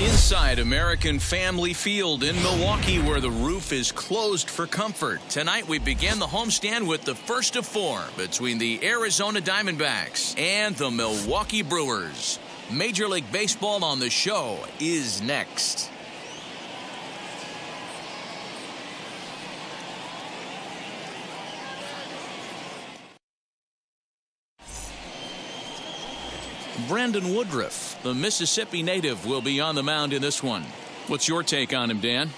Inside American Family Field in Milwaukee, where the roof is closed for comfort. Tonight we begin the homestand with the first of four between the Arizona Diamondbacks and the Milwaukee Brewers. Major League Baseball on the show is next. Brandon Woodruff, the Mississippi native, will be on the mound in this one. What's your take on him, Dan?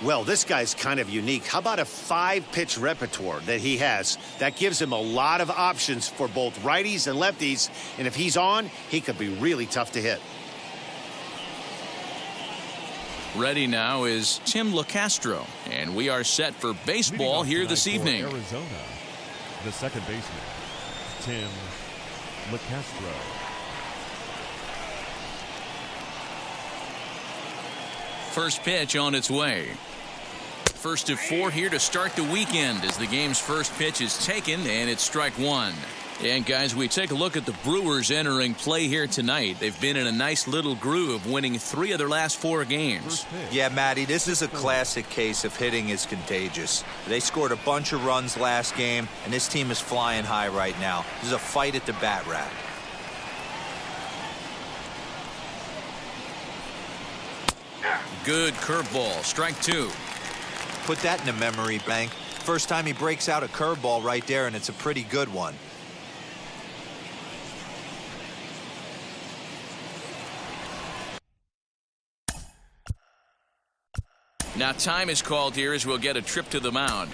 Well, this guy's kind of unique. How about a 5-pitch repertoire that he has? That gives him a lot of options for both righties and lefties. And if he's on, he could be really tough to hit. Ready now is Tim LeCastro, and we are set for baseball here this evening. Arizona, the second baseman, Tim LeCastro. First pitch on its way. First of four here to start the weekend as the game's first pitch is taken, and it's strike one. And guys, we take a look at the Brewers entering play here tonight. They've been in a nice little groove, winning 3 of their last 4 games. Yeah, Matty, this is a classic case of hitting is contagious. They scored a bunch of runs last game, and this team is flying high right now. This is a fight at the bat rack. Good curveball, strike 2. Put that in the memory bank. First time he breaks out a curveball right there, and it's a pretty good one. Now time is called here as we'll get a trip to the mound.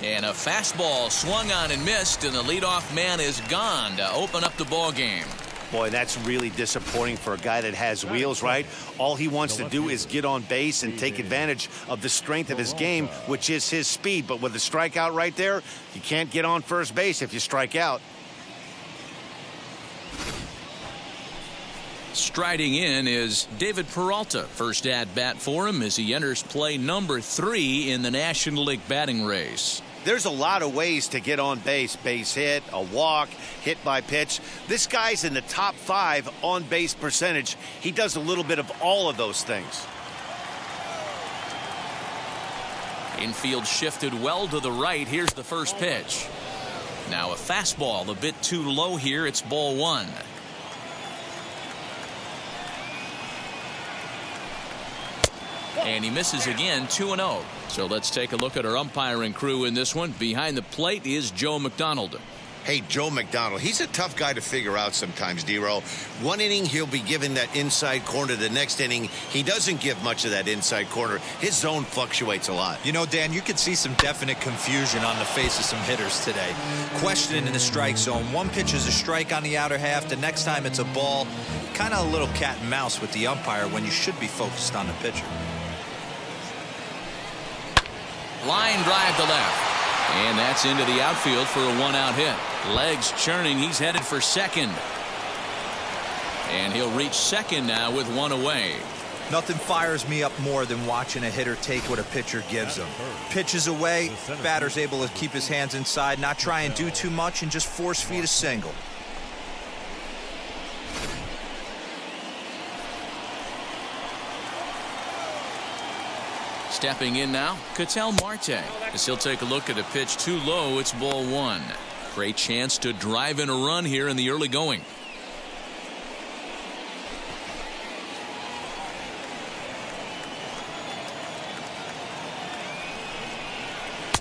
And a fastball swung on and missed, and the leadoff man is gone to open up the ball game. Boy, that's really disappointing for a guy that has wheels, right? All he wants to do is get on base and take advantage of the strength of his game, which is his speed. But with the strikeout right there, you can't get on first base if you strike out. Striding in is David Peralta. First at bat for him as he enters play number 3 in the National League batting race. There's a lot of ways to get on base. Base hit, a walk, hit by pitch. This guy's in the top 5 on base percentage. He does a little bit of all of those things. Infield shifted well to the right. Here's the first pitch. Now a fastball a bit too low here. It's ball 1. And he misses again, 2-0. So let's take a look at our umpiring crew in this one. Behind the plate is Joe McDonald. Hey, Joe McDonald, he's a tough guy to figure out sometimes, D-Row. One inning, he'll be given that inside corner. The next inning, he doesn't give much of that inside corner. His zone fluctuates a lot. You know, Dan, you could see some definite confusion on the face of some hitters today. Questioning in the strike zone. One pitch is a strike on the outer half. The next time it's a ball. Kind of a little cat and mouse with the umpire when you should be focused on the pitcher. Line drive to left. And that's into the outfield for a 1-out hit. Legs churning. He's headed for second. And he'll reach second now with 1 away. Nothing fires me up more than watching a hitter take what a pitcher gives him. Pitches away, batter's able to keep his hands inside, not try and do too much, and just force feed a single. Stepping in now, Ketel Marte. As he'll take a look at a pitch too low, it's ball 1. Great chance to drive in a run here in the early going.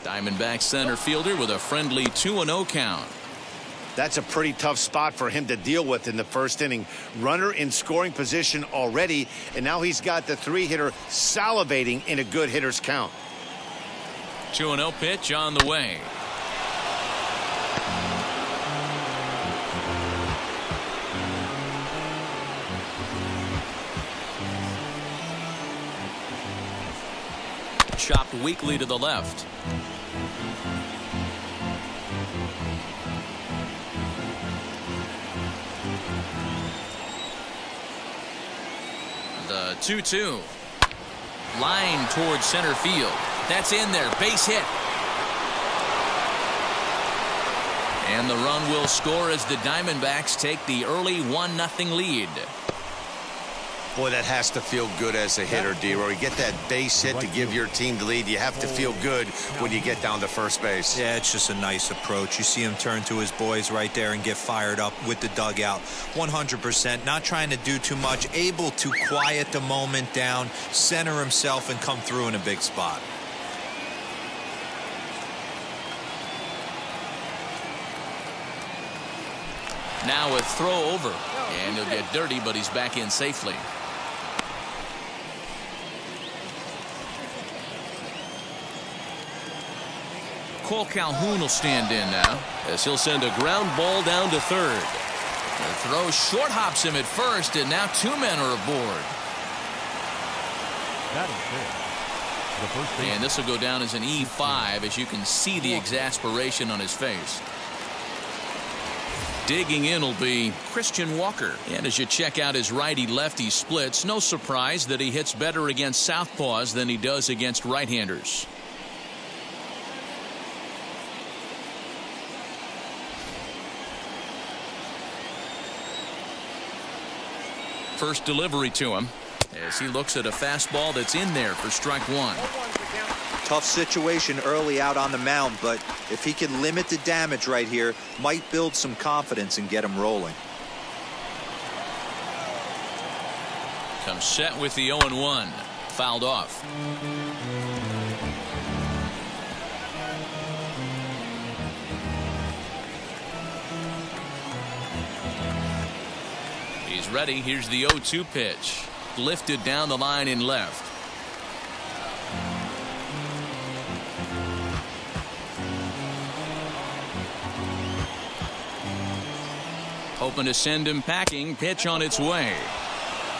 Diamondbacks center fielder with a friendly 2-0 count. That's a pretty tough spot for him to deal with in the first inning. Runner in scoring position already, and now he's got the 3-hitter salivating in a good hitter's count. 2-0 pitch on the way. Chopped weakly to the left. The 2-2. Line towards center field. That's in there. Base hit. And the run will score as the Diamondbacks take the early 1-0 lead. Boy, that has to feel good as a hitter, D-Roy. You get that base hit to give your team the lead. You have to feel good when you get down to first base. Yeah, it's just a nice approach. You see him turn to his boys right there and get fired up with the dugout. 100%, not trying to do too much, able to quiet the moment down, center himself, and come through in a big spot. Now a throw over, and he'll get dirty, but he's back in safely. Cole Calhoun will stand in now as he'll send a ground ball down to third. The throw short hops him at first, and now 2 men are aboard. That is fair. The first And this will go down as an E5 as you can see the exasperation on his face. Digging in will be Christian Walker. And as you check out his righty-lefty splits, no surprise that he hits better against southpaws than he does against right-handers. First delivery to him as he looks at a fastball that's in there for strike one. Tough situation early out on the mound, but if he can limit the damage right here, might build some confidence and get him rolling. Comes set with the 0-1. Fouled off. He's ready. Here's the 0-2 pitch. Lifted down the line in left. Hoping to send him packing. Pitch on its way.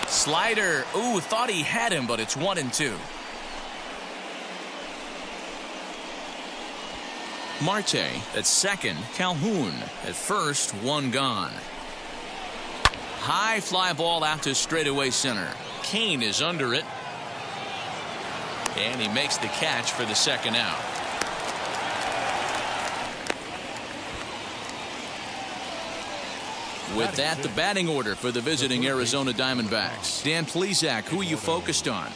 Slider. Ooh, thought he had him, but it's 1-2. Marte at second. Calhoun at first. One gone. High fly ball out to straightaway center. Kane is under it. And he makes the catch for the second out. With that, the batting order for the visiting Arizona Diamondbacks. Dan Plesac, who are you focused on?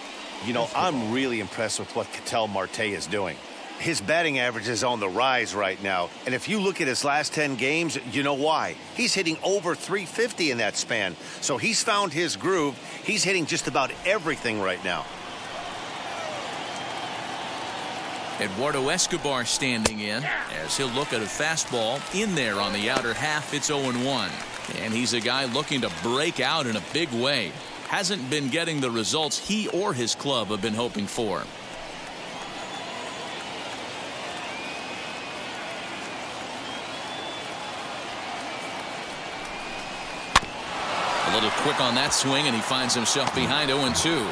You know, I'm really impressed with what Ketel Marte is doing. His batting average is on the rise right now. And if you look at his last 10 games, you know why. He's hitting over 350 in that span. So he's found his groove. He's hitting just about everything right now. Eduardo Escobar standing in as he'll look at a fastball in there on the outer half. It's 0-1. And he's a guy looking to break out in a big way. Hasn't been getting the results he or his club have been hoping for. A little quick on that swing, and he finds himself behind 0-2.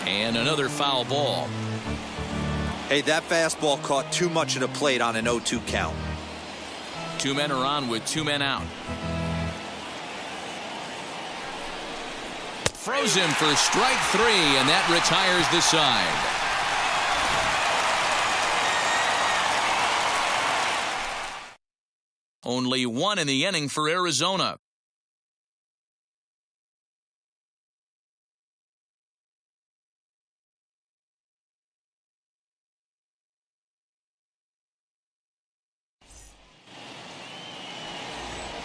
And another foul ball. Hey, that fastball caught too much of the plate on an 0-2 count. 2 men are on with 2 men out. Throws him for strike 3, and that retires the side. Only 1 in the inning for Arizona.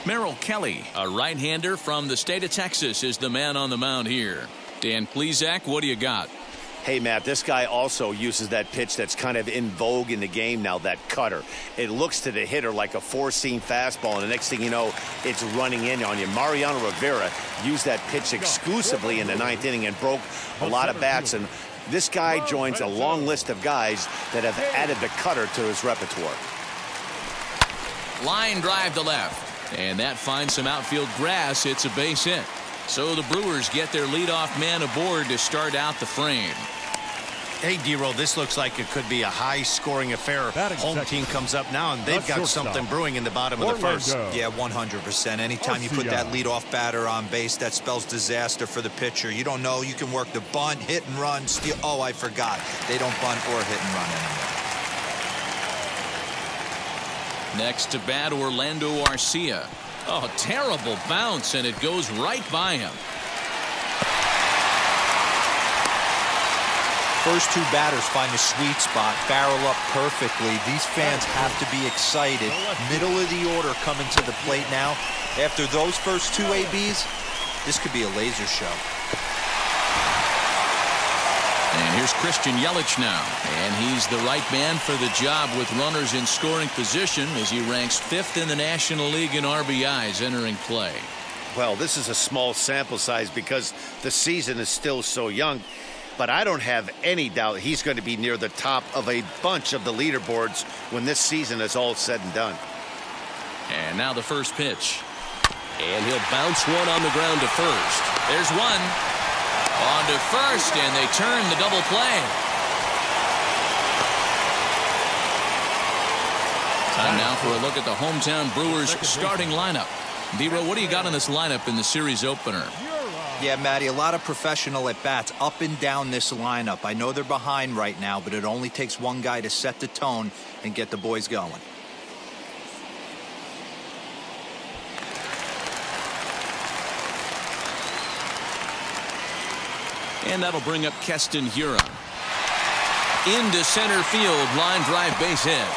Merrill Kelly, a right-hander from the state of Texas, is the man on the mound here. Dan Plesac, what do you got? Hey, Matt, this guy also uses that pitch that's kind of in vogue in the game now, that cutter. It looks to the hitter like a four-seam fastball, and the next thing you know, it's running in on you. Mariano Rivera used that pitch exclusively in the 9th inning and broke a lot of bats, and this guy joins a long list of guys that have added the cutter to his repertoire. Line drive to left. And that finds some outfield grass. It's a base hit. So the Brewers get their leadoff man aboard to start out the frame. Hey, D-Roll, this looks like it could be a high-scoring affair. Home team comes up now, and they've got something brewing in the bottom of the first. Yeah, 100%. Anytime you put that leadoff batter on base, that spells disaster for the pitcher. You don't know. You can work the bunt, hit and run, steal. Oh, I forgot. They don't bunt or hit and run anymore. Next to bat, Orlando Arcia. Oh, terrible bounce, and it goes right by him. First two batters find the sweet spot, barrel up perfectly. These fans have to be excited. Middle of the order coming to the plate now. After those first two ABs, this could be a laser show. And here's Christian Yelich now. And he's the right man for the job with runners in scoring position as he ranks 5th in the National League in RBIs entering play. Well, this is a small sample size because the season is still so young. But I don't have any doubt he's going to be near the top of a bunch of the leaderboards when this season is all said and done. And now the first pitch. And he'll bounce one on the ground to first. There's one. On to first, and they turn the double play. Time now for a look at the hometown Brewers starting lineup. D-Roll, what do you got on this lineup in the series opener? Yeah, Matty, a lot of professional at-bats up and down this lineup. I know they're behind right now, but it only takes one guy to set the tone and get the boys going. And that'll bring up Keston Hiura. Into center field, line drive base hit.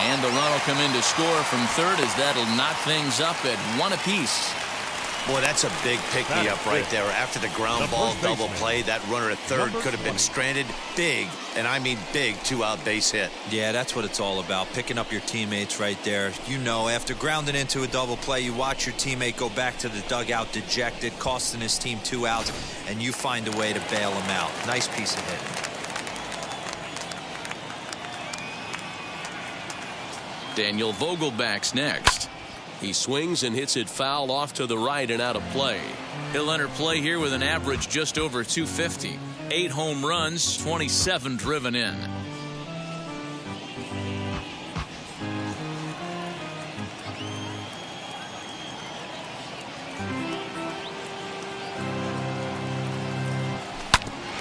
And the run will come in to score from third as that'll knock things up at 1 apiece. Boy, that's a big pick-me-up right there. After the ground ball double play, that runner at third could have been stranded. Big, and I mean big, 2-out base hit. Yeah, that's what it's all about, picking up your teammates right there. You know, after grounding into a double play, you watch your teammate go back to the dugout dejected, costing his team 2 outs, and you find a way to bail him out. Nice piece of hitting. Daniel Vogelback's next. He swings and hits it foul off to the right and out of play. He'll enter play here with an average just over 250. 8 home runs, 27 driven in.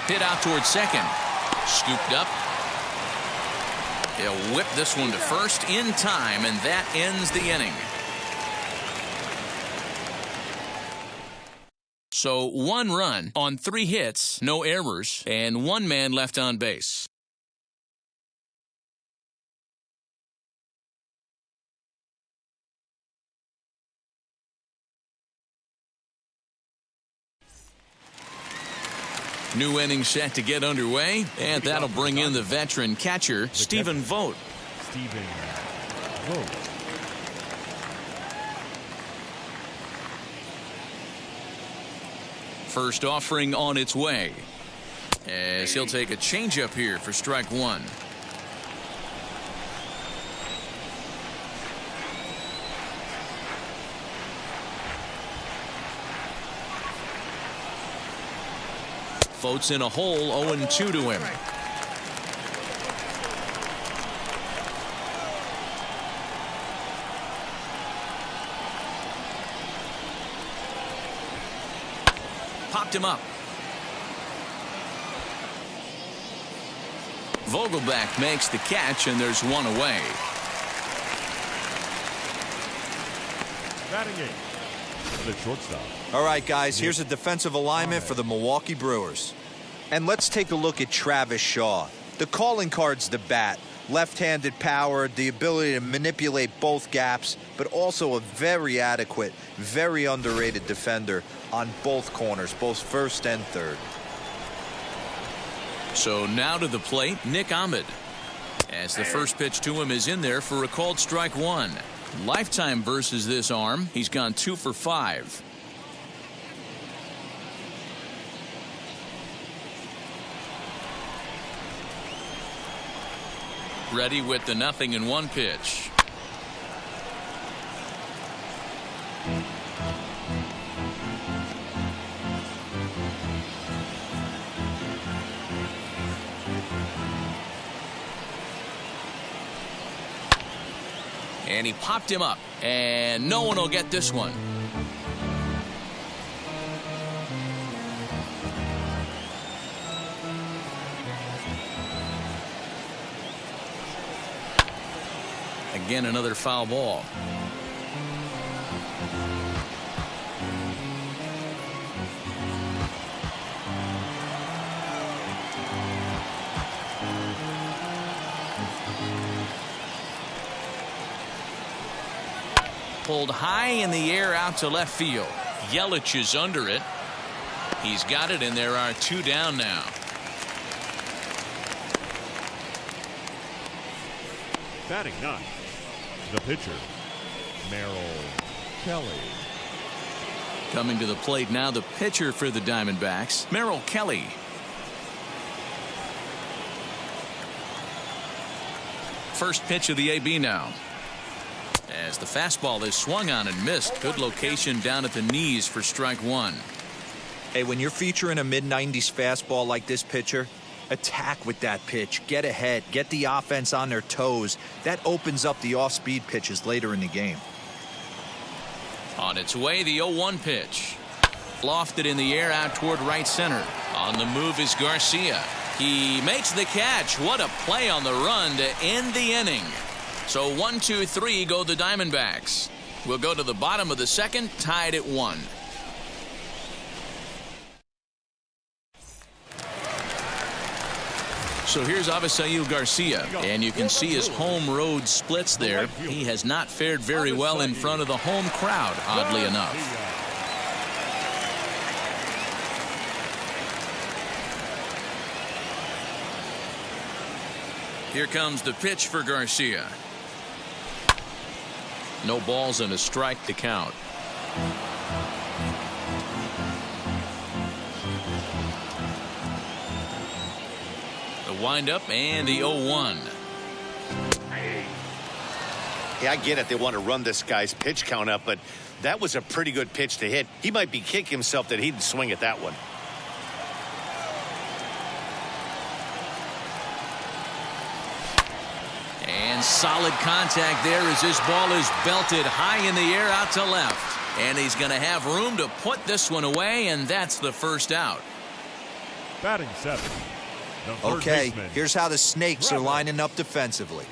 Hit out towards second. Scooped up. He'll whip this one to first in time, and that ends the inning. So 1 run on 3 hits, no errors, and 1 man left on base. New inning set to get underway, and that'll bring in the veteran catcher, Stephen Vogt. Stephen Vogt. First offering on its way, as he'll take a changeup here for strike 1. Vogt's in a hole, 0-2 to him. Popped him up. Vogelback makes the catch, and there's 1 away. Batting 8. The shortstop. All right, guys, here's a defensive alignment for the Milwaukee Brewers. And let's take a look at Travis Shaw. The calling card's the bat. Left-handed power, the ability to manipulate both gaps, but also a very adequate, very underrated defender on both corners, both first and third. So now to the plate, Nick Ahmed. As the first pitch to him is in there for a called strike 1. Lifetime versus this arm. He's gone 2 for 5. Ready with the 0-1 pitch. And he popped him up. And no one will get this one. Again, another foul ball. Pulled high in the air out to left field. Yelich is under it. He's got it, and there are 2 down now. Batting 9. The pitcher, Merrill Kelly. Coming to the plate now, the pitcher for the Diamondbacks, Merrill Kelly. First pitch of the AB now. As the fastball is swung on and missed. Good location down at the knees for strike 1. Hey, when you're featuring a mid-90s fastball like this pitcher, attack with that pitch. Get ahead. Get the offense on their toes. That opens up the off-speed pitches later in the game. On its way, the 0-1 pitch. Lofted in the air out toward right center. On the move is Garcia. He makes the catch. What a play on the run to end the inning. So 1, 2, 3 go the Diamondbacks. We'll go to the bottom of the second, tied at 1. So here's Avisail Garcia, and you can see his home road splits there. He has not fared very well in front of the home crowd, oddly enough. Here comes the pitch for Garcia. No balls and a strike to count. The windup and the 0-1. Yeah, I get it. They want to run this guy's pitch count up, but that was a pretty good pitch to hit. He might be kicking himself that he didn't swing at that one. And solid contact there as this ball is belted high in the air out to left. And he's going to have room to put this one away, and that's the first out. Batting 7. Okay, here's how the Snakes are lining up defensively.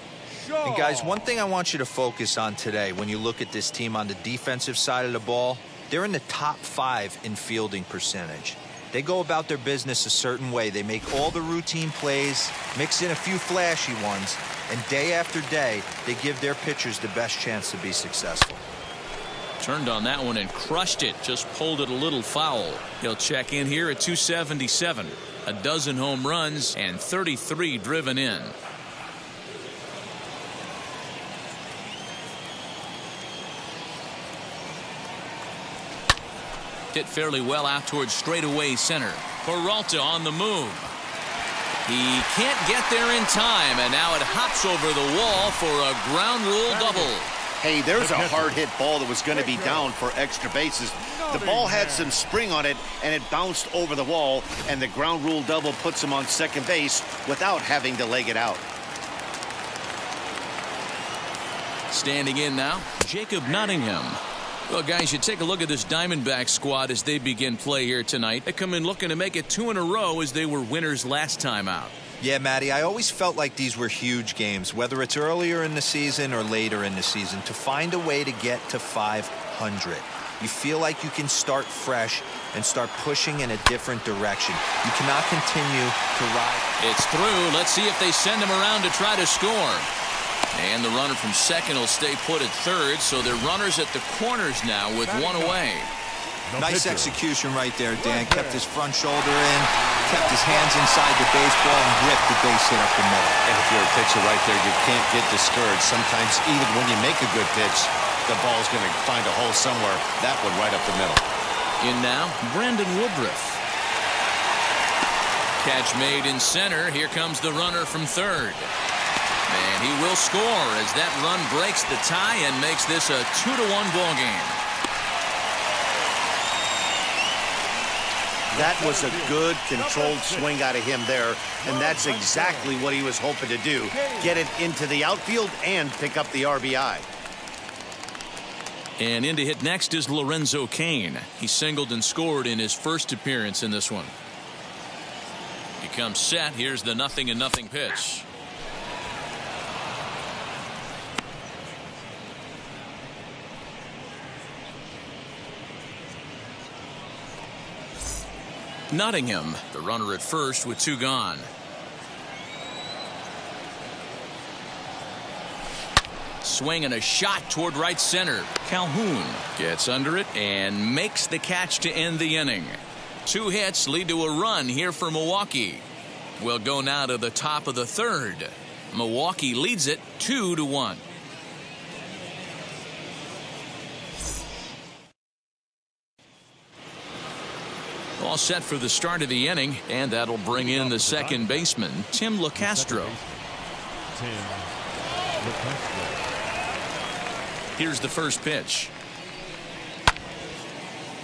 And guys, one thing I want you to focus on today when you look at this team on the defensive side of the ball, they're in the top 5 in fielding percentage. They go about their business a certain way. They make all the routine plays, mix in a few flashy ones, and day after day, they give their pitchers the best chance to be successful. Turned on that one and crushed it. Just pulled it a little foul. He'll check in here at 277. A dozen home runs and 33 driven in. Hit fairly well out towards straightaway center. Peralta on the move. He can't get there in time, and now it hops over the wall for a ground rule double. Hey, there's a hard hit ball that was going to be down for extra bases. The ball had some spring on it, and it bounced over the wall, and the ground rule double puts him on second base without having to leg it out. Standing in now, Jacob Nottingham. Well, guys, you take a look at this Diamondbacks squad as they begin play here tonight. They come in looking to make it 2 in a row as they were winners last time out. Yeah, Matty, I always felt like these were huge games, whether it's earlier in the season or later in the season, to find a way to get to 500. You feel like you can start fresh and start pushing in a different direction. You cannot continue to ride. It's through. Let's see if they send him around to try to score. And the runner from second will stay put at third, so they're runners at the corners now with one away. Nice execution right there, Dan. Kept his front shoulder in, kept his hands inside the baseball, and ripped the base hit up the middle. And if you're a pitcher right there, you can't get discouraged. Sometimes even when you make a good pitch, the ball's going to find a hole somewhere. That one right up the middle. In now, Brandon Woodruff. Catch made in center. Here comes the runner from third. And he will score as that run breaks the tie and makes this a 2-1 ball game. That was a good, controlled swing out of him there, and that's exactly what he was hoping to do. Get it into the outfield and pick up the RBI. And in to hit next is Lorenzo Cain. He singled and scored in his first appearance in this one. He comes set. Here's the 0-0 pitch. Nottingham, the runner at first with 2 gone. Swing and a shot toward right center. Calhoun gets under it and makes the catch to end the inning. 2 hits lead to a run here for Milwaukee. We'll go now to the top of the 3rd. Milwaukee leads it 2-1. All set for the start of the inning, and that'll bring in the second baseman, Tim LeCastro. Here's the first pitch.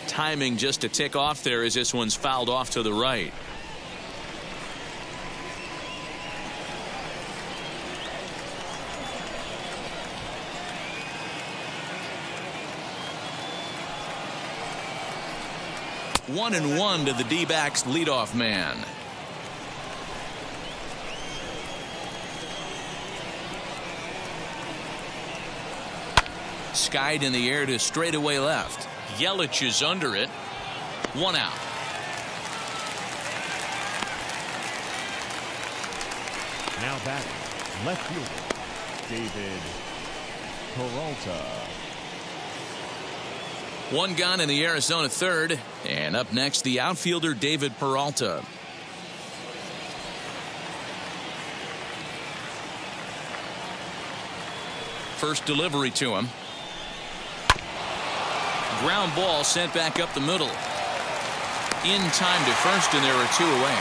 Timing just to tick off there as this one's fouled off to the right. One and one to the D-backs leadoff man. Skied in the air to straightaway left. Yelich is under it. 1 out. Now batting, left fielder David Peralta. 1 gone in the Arizona 3rd, and up next the outfielder David Peralta. First delivery to him. Ground ball sent back up the middle. In time to first, and there are 2 away.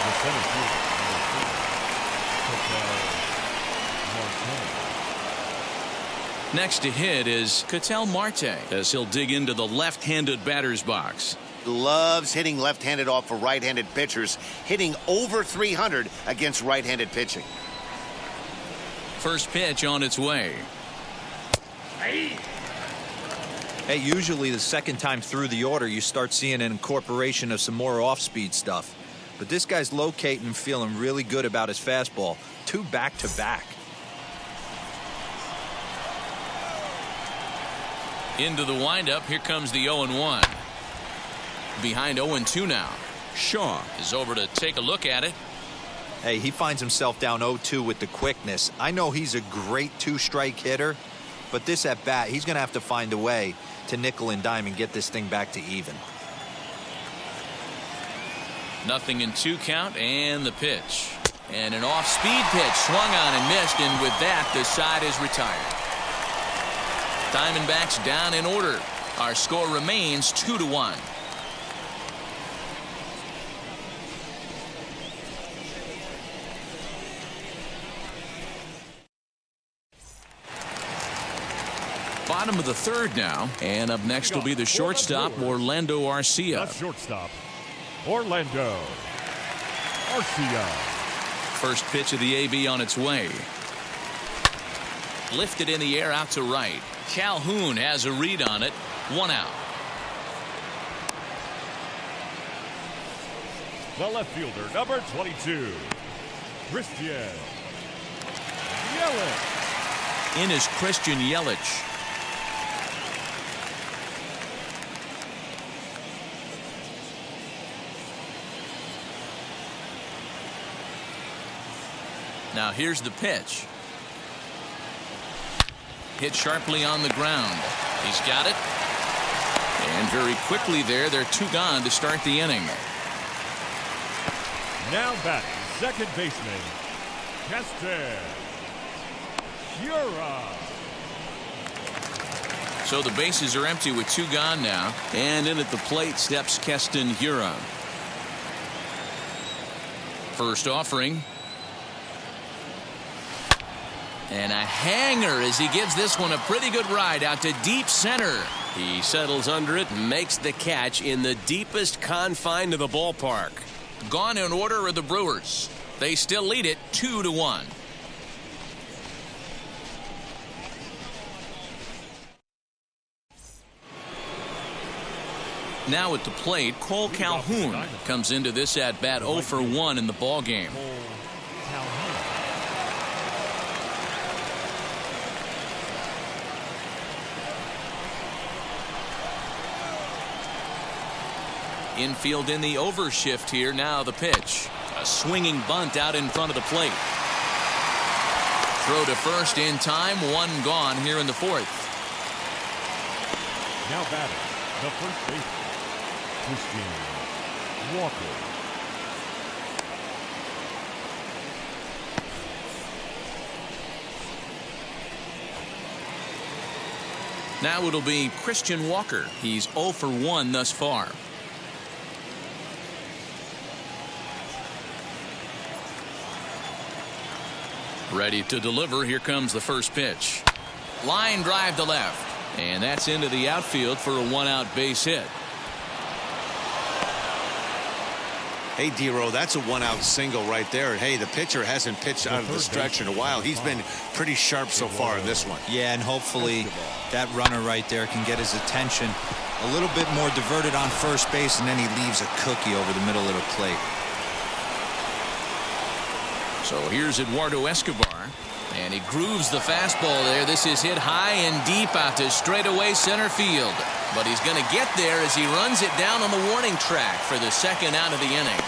The center fielder, Next to hit is Ketel Marte as he'll dig into the left-handed batter's box. Loves hitting left-handed off for right-handed pitchers, hitting over 300 against right-handed pitching. First pitch on its way. Hey, usually the second time through the order you start seeing an incorporation of some more off-speed stuff. But this guy's locating and feeling really good about his fastball. 2 back-to-back. Into the windup. Here comes the 0-1. Behind 0-2 now. Shaw is over to take a look at it. Hey, he finds himself down 0-2 with the quickness. I know he's a great 2-strike hitter, but this at bat, he's going to have to find a way to nickel and dime and get this thing back to even. 0-2 count, and the pitch. And an off-speed pitch swung on and missed, and with that the side is retired. Diamondbacks down in order. Our score remains 2-1. Bottom of the 3rd now, and up next will be the shortstop Orlando Arcia. The shortstop Orlando Arcia. First pitch of the AB on its way. Lifted in the air out to right. Calhoun has a read on it. 1 out. The left fielder, number 22, Christian Yelich. In is Christian Yelich. Now here's the pitch. Hit sharply on the ground. He's got it. And very quickly there, they're 2 gone to start the inning. Now batting, second baseman, Keston Hiura. So the bases are empty with 2 gone now. And in at the plate steps Keston Hiura. First offering. And a hanger as he gives this one a pretty good ride out to deep center. He settles under it and makes the catch in the deepest confine of the ballpark. Gone in order are the Brewers. They still lead it 2-1. Now at the plate, Cole Calhoun comes into this at bat 0 for 1 in the ball game. Infield in the overshift here. Now the pitch. A swinging bunt out in front of the plate. Throw to first in time. One gone here in the fourth. Now batting, the first baseman, Christian Walker. Now it'll be Christian Walker. He's 0 for 1 thus far. Ready to deliver. Here comes the first pitch. Line drive to left. And that's into the outfield for a 1-out base hit. Hey, D-Row, that's a 1-out single right there. Hey, the pitcher hasn't pitched out of the stretch in a while. He's been pretty sharp so far in this one. Yeah, and hopefully that runner right there can get his attention a little bit more diverted on first base, and then he leaves a cookie over the middle of the plate. So here's Eduardo Escobar, and he grooves the fastball there. This is hit high and deep out to straightaway center field. But he's going to get there as he runs it down on the warning track for the second out of the inning.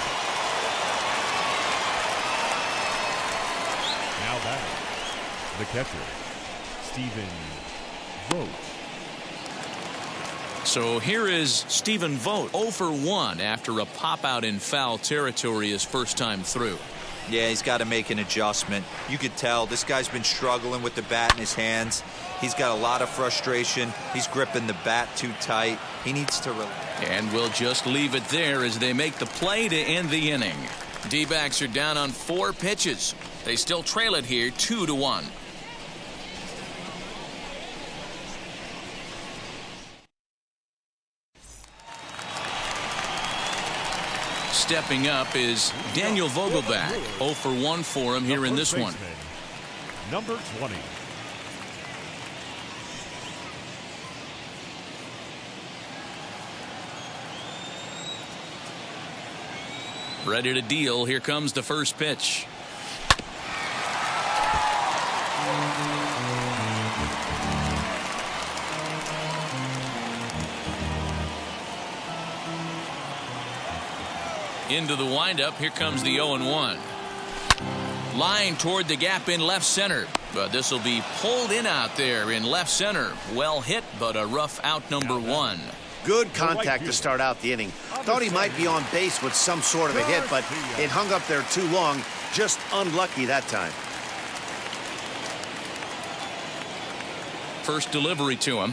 Now batting, the catcher, Stephen Vogt. So here is Stephen Vogt, 0 for 1 after a pop out in foul territory his first time through. Yeah, he's got to make an adjustment. You could tell this guy's been struggling with the bat in his hands. He's got a lot of frustration. He's gripping the bat too tight. He needs to relax. And we'll just leave it there as they make the play to end the inning. D-backs are down on 4 pitches. They still trail it here 2-1. Stepping up is Daniel Vogelbach. 0 for 1 for him here in this one. Number 20. Ready to deal. Here comes the first pitch. Into the windup. Here comes the 0-1. Line toward the gap in left center. But this will be pulled in out there in left center. Well hit, but a rough out number 1. Good contact to start out the inning. Thought he might be on base with some sort of a hit, but it hung up there too long. Just unlucky that time. First delivery to him.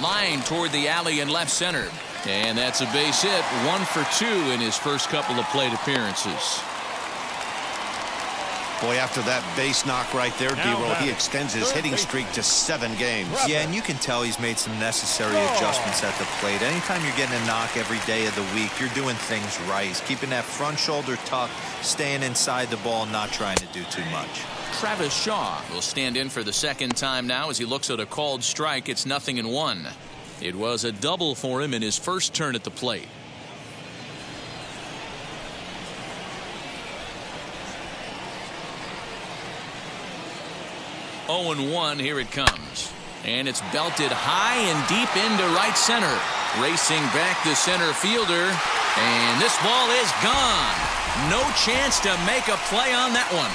Line toward the alley in left center. And that's a base hit. 1 for 2 in his first couple of plate appearances. Boy, after that base knock right there, D-Roll, he extends his hitting streak to 7 games. Yeah, and you can tell he's made some necessary adjustments at the plate. Anytime you're getting a knock every day of the week, you're doing things right. He's keeping that front shoulder tucked, staying inside the ball, not trying to do too much. Travis Shaw will stand in for the second time now as he looks at a called strike. It's 0-1. It was a double for him in his first turn at the plate. Oh and 1, here it comes. And it's belted high and deep into right center. Racing back the center fielder. And this ball is gone. No chance to make a play on that one.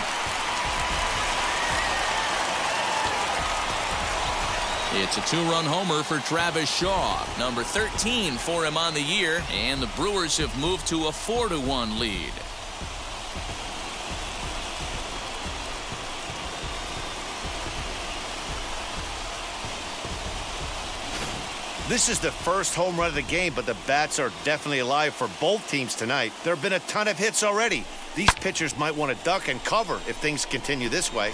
It's a 2-run homer for Travis Shaw, number 13 for him on the year, and the Brewers have moved to a 4-1 lead. This is the first home run of the game, but the bats are definitely alive for both teams tonight. There have been a ton of hits already. These pitchers might want to duck and cover if things continue this way.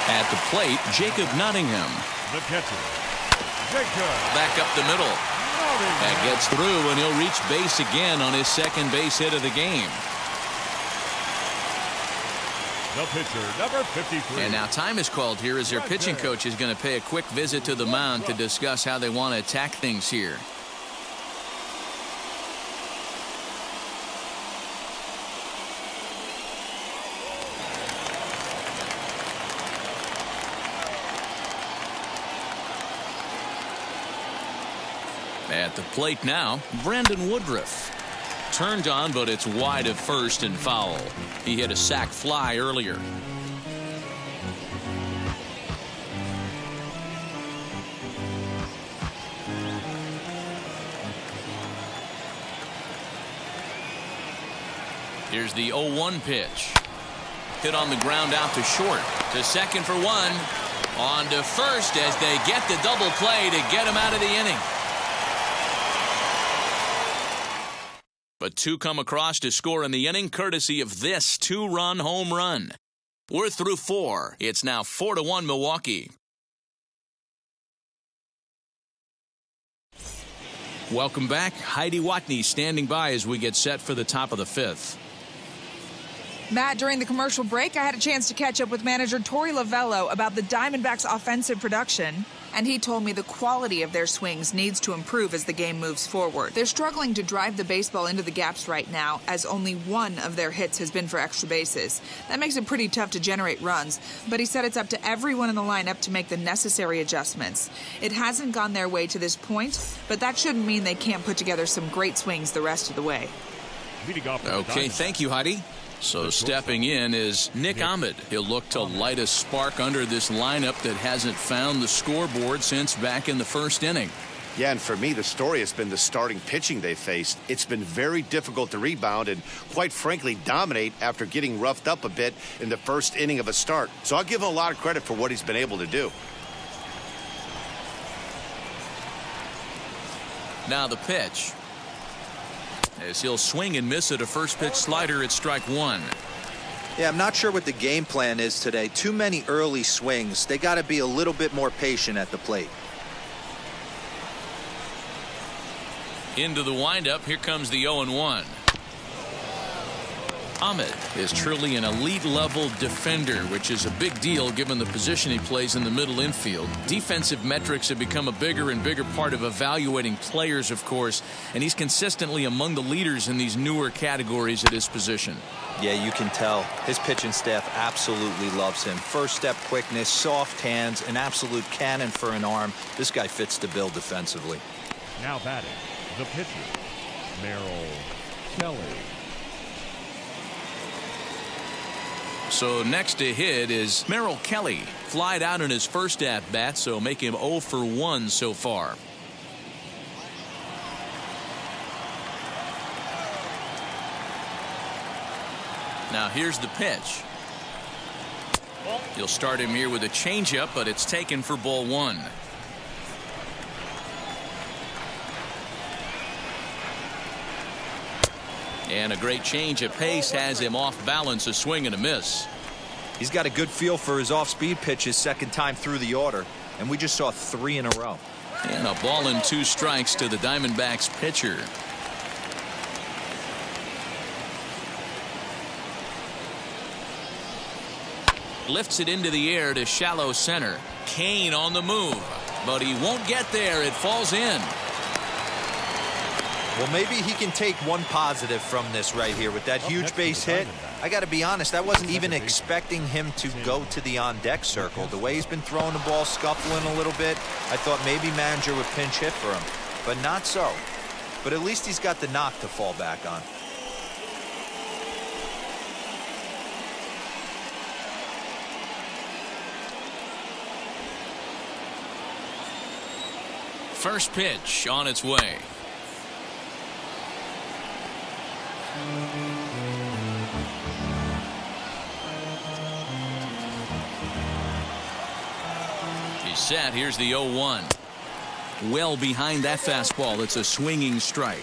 At the plate, Jacob Nottingham. The catcher, Jacob. Back up the middle. That gets through, and he'll reach base again on his second base hit of the game. The pitcher, number 53. And now time is called here as their pitching coach is going to pay a quick visit to the mound to discuss how they want to attack things here. At the plate now, Brandon Woodruff. Turned on, but it's wide of first and foul. He hit a sac fly earlier. Here's the 0-1 pitch. Hit on the ground out to short. To second for one. On to first as they get the double play to get him out of the inning. But two come across to score in the inning, courtesy of this two-run home run. We're through four. It's now 4-1 Milwaukee. Welcome back. Heidi Watney standing by as we get set for the top of the fifth. Matt, during the commercial break, I had a chance to catch up with manager Torey Lovello about the Diamondbacks' offensive production, and he told me the quality of their swings needs to improve as the game moves forward. They're struggling to drive the baseball into the gaps right now, as only one of their hits has been for extra bases. That makes it pretty tough to generate runs, but he said it's up to everyone in the lineup to make the necessary adjustments. It hasn't gone their way to this point, but that shouldn't mean they can't put together some great swings the rest of the way. Okay, thank you, Heidi. So stepping in is Nick Ahmed. He'll look to light a spark under this lineup that hasn't found the scoreboard since back in the first inning. Yeah, and for me, the story has been the starting pitching they faced. It's been very difficult to rebound and, quite frankly, dominate after getting roughed up a bit in the first inning of a start. So I'll give him a lot of credit for what he's been able to do. Now the pitch. As he'll swing and miss at a first pitch slider at strike one. Yeah, I'm not sure what the game plan is today. Too many early swings. They got to be a little bit more patient at the plate. Into the windup. Here comes the 0-1. Ahmed is truly an elite level defender, which is a big deal given the position he plays in the middle infield. Defensive metrics have become a bigger and bigger part of evaluating players, of course, and he's consistently among the leaders in these newer categories at his position. Yeah, you can tell. His pitching staff absolutely loves him. First step quickness, soft hands, an absolute cannon for an arm. This guy fits the bill defensively. Now batting, the pitcher, Merrill Kelly. So next to hit is Merrill Kelly. Flied out in his first at-bat, so make him 0 for 1 so far. Now here's the pitch. You'll start him here with a changeup, but it's taken for ball one. And a great change of pace has him off balance, a swing and a miss. He's got a good feel for his off-speed pitches second time through the order, and we just saw 3 in a row. And a ball and 2 strikes to the Diamondbacks pitcher. Lifts it into the air to shallow center. Kane on the move, but he won't get there. It falls in. Well, maybe he can take one positive from this right here with that huge base hit. I got to be honest, I wasn't even expecting him to go to the on-deck circle. The way he's been throwing the ball, scuffling a little bit, I thought maybe manager would pinch hit for him, but not so. But at least he's got the knock to fall back on. First pitch on its way. He's set. Here's the 0-1. Well behind that fastball. It's a swinging strike.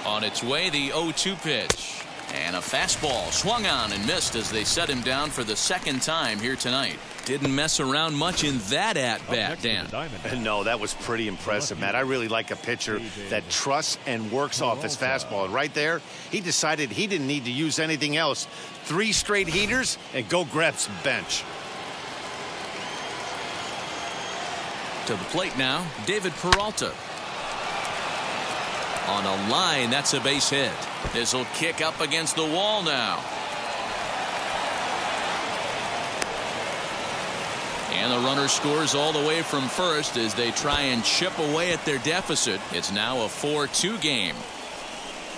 On its way, the 0-2 pitch. And a fastball swung on and missed as they set him down for the second time here tonight. Didn't mess around much in that at-bat, Dan. No, that was pretty impressive, Matt. I really like a pitcher that trusts and works off his fastball. And right there, he decided he didn't need to use anything else. 3 straight heaters and go grab some bench. To the plate now, David Peralta. On a line, that's a base hit. This will kick up against the wall now. And the runner scores all the way from first as they try and chip away at their deficit. It's now a 4-2 game.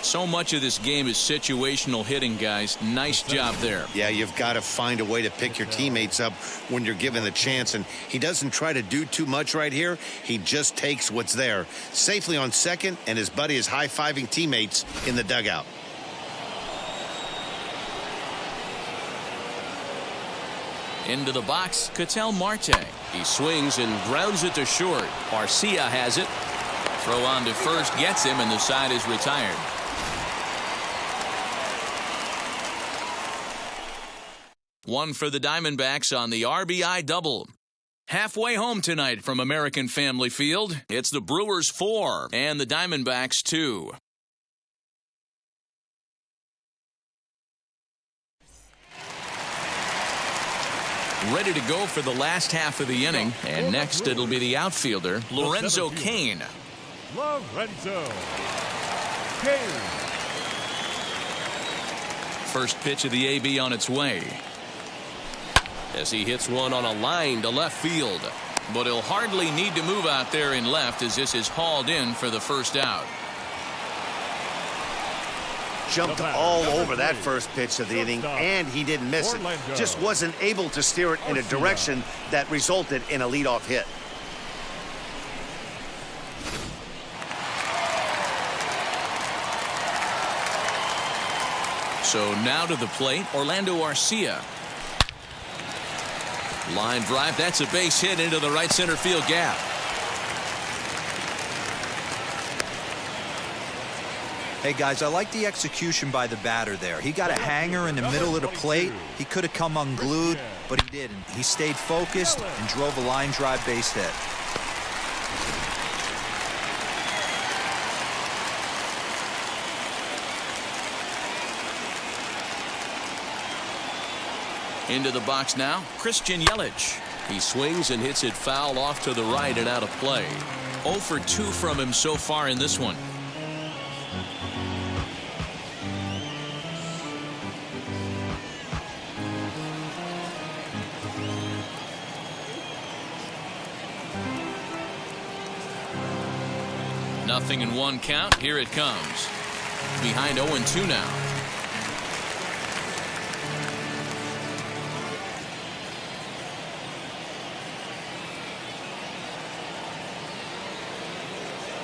So much of this game is situational hitting, guys. Nice job there. Yeah, you've got to find a way to pick your teammates up when you're given the chance, and he doesn't try to do too much right here. He just takes what's there. Safely on second, and his buddy is high-fiving teammates in the dugout. Into the box, Ketel Marte. He swings and grounds it to short. Garcia has it. Throw on to first gets him, and the side is retired. One for the Diamondbacks on the RBI double. Halfway home tonight from American Family Field. It's the Brewers 4 and the Diamondbacks 2. Ready to go for the last half of the inning. And next it'll be the outfielder, Lorenzo Cain. Lorenzo Cain. First pitch of the AB on its way. As he hits one on a line to left field. But he'll hardly need to move out there in left as this is hauled in for the first out. Jumped all over that first pitch of the inning, and he didn't miss it. Just wasn't able to steer it in a direction that resulted in a leadoff hit. So now to the plate, Orlando Garcia. Line drive, that's a base hit into the right center field gap. Hey guys, I like the execution by the batter there. He got a hanger in the middle of the plate. He could have come unglued, but he didn't. He stayed focused and drove a line drive base hit. Into the box now, Christian Yelich. He swings and hits it foul off to the right and out of play. 0 for 2 from him so far in this one. Nothing in 1 count. Here it comes. Behind 0-2 now.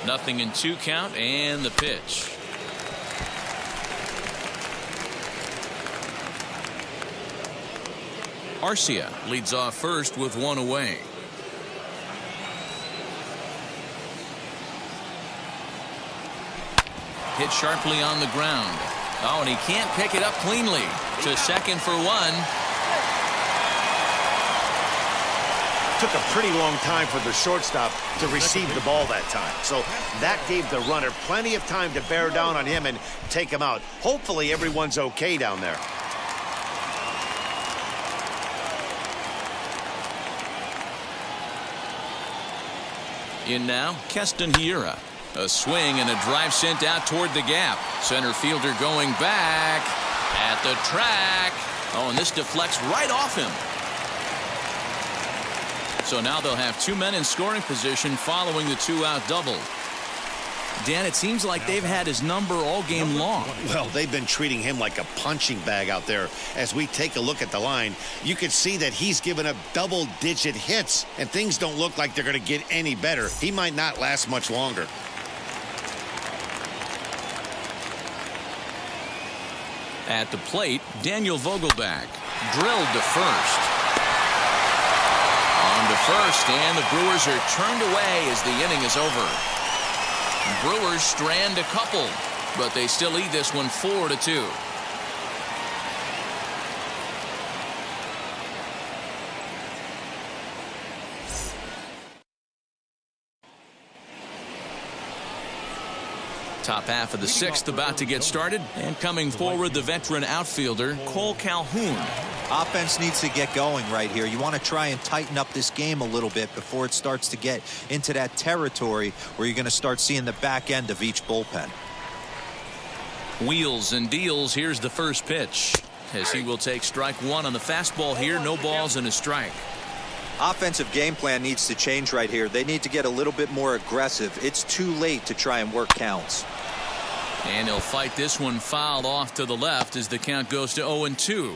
Nothing in 2 count, and the pitch. Garcia leads off first with 1 away. Hit sharply on the ground. Oh, and he can't pick it up cleanly. To second for 1. Took a pretty long time for the shortstop to receive the ball that time. So that gave the runner plenty of time to bear down on him and take him out. Hopefully everyone's okay down there. In now, Keston Hiura. A swing and a drive sent out toward the gap. Center fielder going back at the track. Oh, and this deflects right off him. So now they'll have 2 men in scoring position following the 2-out double. Dan, it seems like they've had his number all game long. Well, they've been treating him like a punching bag out there. As we take a look at the line, you can see that he's given up double-digit hits, and things don't look like they're going to get any better. He might not last much longer. At the plate, Daniel Vogelbach drilled to first. On to first, and the Brewers are turned away as the inning is over. Brewers strand a couple, but they still lead this one 4-2. Top half of the sixth about to get started, and coming forward, the veteran outfielder Cole Calhoun. Offense needs to get going right here. You want to try and tighten up this game a little bit before it starts to get into that territory where you're going to start seeing the back end of each bullpen. Wheels and deals. Here's the first pitch, as he will take strike one on the fastball here. No balls and a strike. Offensive game plan needs to change right here. They need to get a little bit more aggressive. It's too late to try and work counts. And he'll fight this one fouled off to the left as the count goes to 0-2.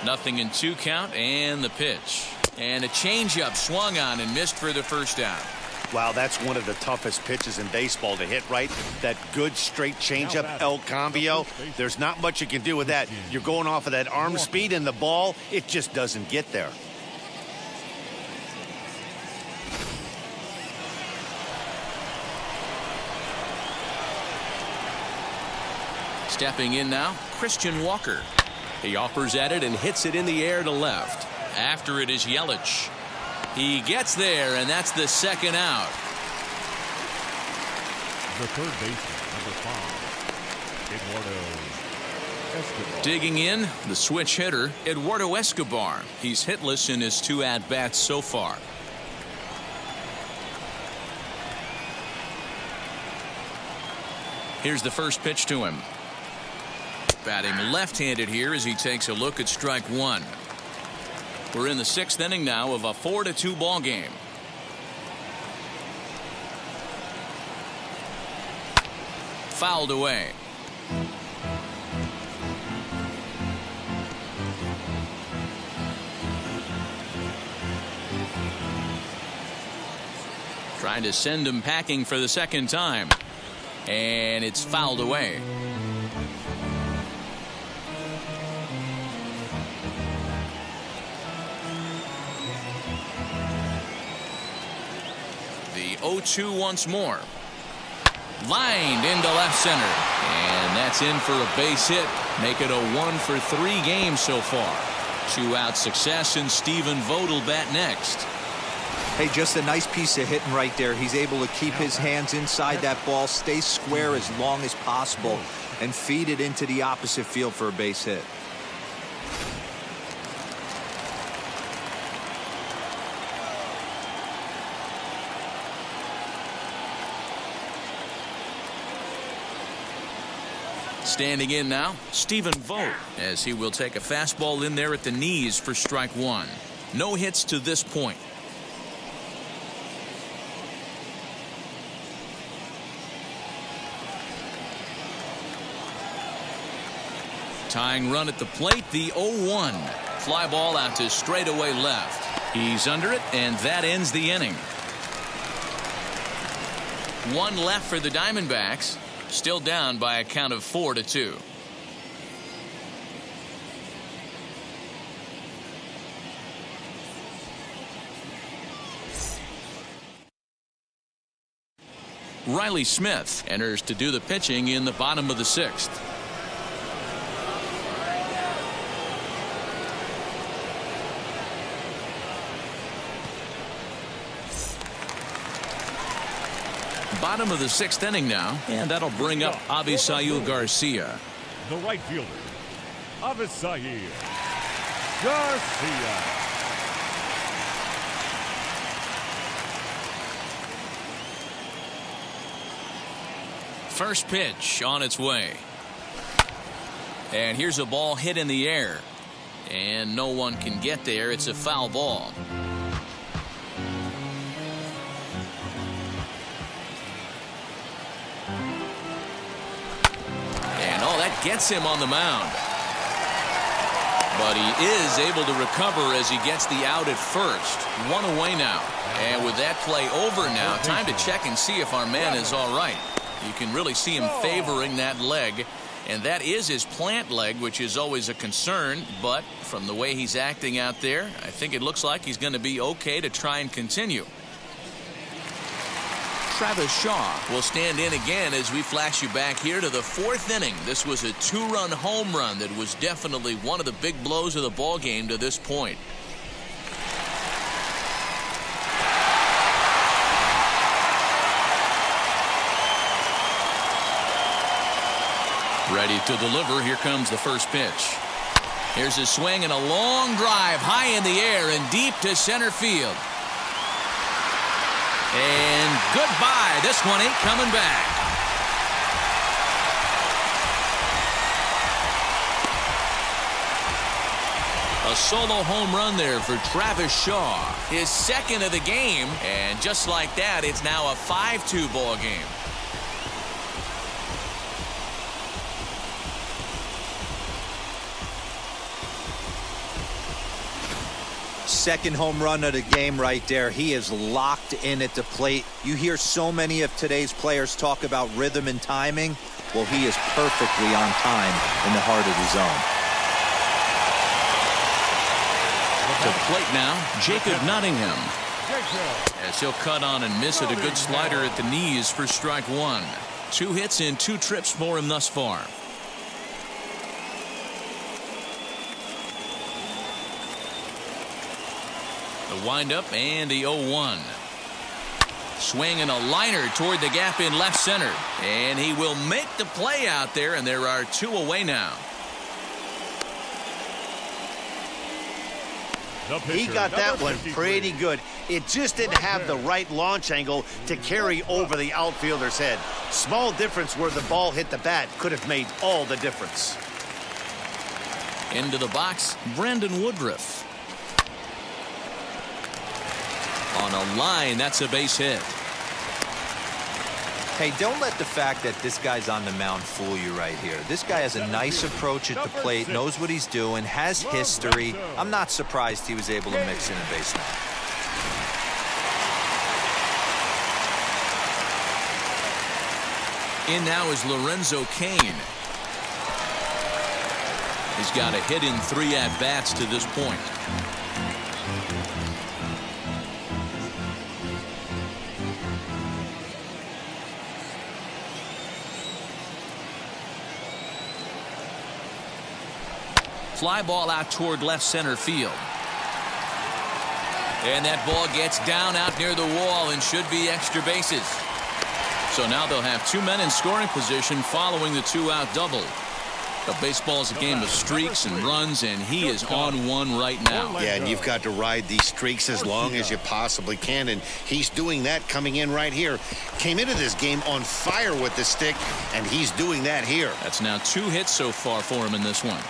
Nothing in 2 count, and the pitch. And a changeup swung on and missed for the first out. Wow, that's one of the toughest pitches in baseball to hit right. That good straight changeup, El Cambio. There's not much you can do with that. You're going off of that arm speed, and the ball, it just doesn't get there. Stepping in now, Christian Walker. He offers at it and hits it in the air to left. After it is Yelich. He gets there, and that's the second out. The third baseman, number 5, Eduardo Escobar. Digging in, the switch hitter, Eduardo Escobar. He's hitless in his 2 at-bats so far. Here's the first pitch to him. Batting left-handed here as he takes a look at strike one. We're in the 6th inning now of a 4-2 ball game. Fouled away. Trying to send him packing for the second time. And it's fouled away. The 0-2 once more. Lined into left center. And that's in for a base hit. Make it a 1 for 3 games so far. 2-out success, and Stephen Vogt will bat next. Hey, just a nice piece of hitting right there. He's able to keep his hands inside that ball, stay square as long as possible, and feed it into the opposite field for a base hit. Standing in now, Stephen Vogt, as he will take a fastball in there at the knees for strike one. No hits to this point. Tying run at the plate, the 0-1. Fly ball out to straightaway left. He's under it, and that ends the inning. 1 left for the Diamondbacks. Still down by a count of 4-2. Riley Smith enters to do the pitching in the bottom of the 6th. Bottom of the 6th inning now, and that'll bring up Avisail Garcia. The right fielder, Avisail Garcia. First pitch on its way. And here's a ball hit in the air. And no one can get there. It's a foul ball. Gets him on the mound. But he is able to recover as he gets the out at first. 1 away now. And with that play over now, time to check and see if our man is all right. You can really see him favoring that leg. And that is his plant leg, which is always a concern. But from the way he's acting out there, I think it looks like he's going to be okay to try and continue. Travis Shaw will stand in again as we flash you back here to the 4th inning. This was a 2-run home run that was definitely one of the big blows of the ball game to this point. Ready to deliver. Here comes the first pitch. Here's a swing and a long drive high in the air and deep to center field. And goodbye. This one ain't coming back. A solo home run there for Travis Shaw. His 2nd of the game. And just like that, it's now a 5-2 ball game. Second home run of the game right there. He is locked in at the plate. You hear so many of today's players talk about rhythm and timing. Well, he is perfectly on time in the heart of the zone. To plate now, Jacob Nottingham. As he'll cut on and miss it, a good slider at the knees for strike 1. 2 hits and 2 trips for him thus far. The windup and the 0-1. Swing and a liner toward the gap in left center. And he will make the play out there, and there are 2 away now. He got that one pretty good. It just didn't have the right launch angle to carry over the outfielder's head. Small difference where the ball hit the bat could have made all the difference. Into the box, Brandon Woodruff. On a line, that's a base hit. Hey, don't let the fact that this guy's on the mound fool you right here. This guy has a nice approach at the plate, knows what he's doing, has history. I'm not surprised he was able to mix in a base hit. In now is Lorenzo Cain. He's got a hit in 3 at-bats to this point. Fly ball out toward left center field. And that ball gets down out near the wall and should be extra bases. So now they'll have 2 men in scoring position following the 2-out double. But baseball is a game of streaks and runs, and he is on one right now. Yeah, and you've got to ride these streaks as long as you possibly can, and he's doing that coming in right here. Came into this game on fire with the stick, and he's doing that here. That's now 2 hits so far for him in this one.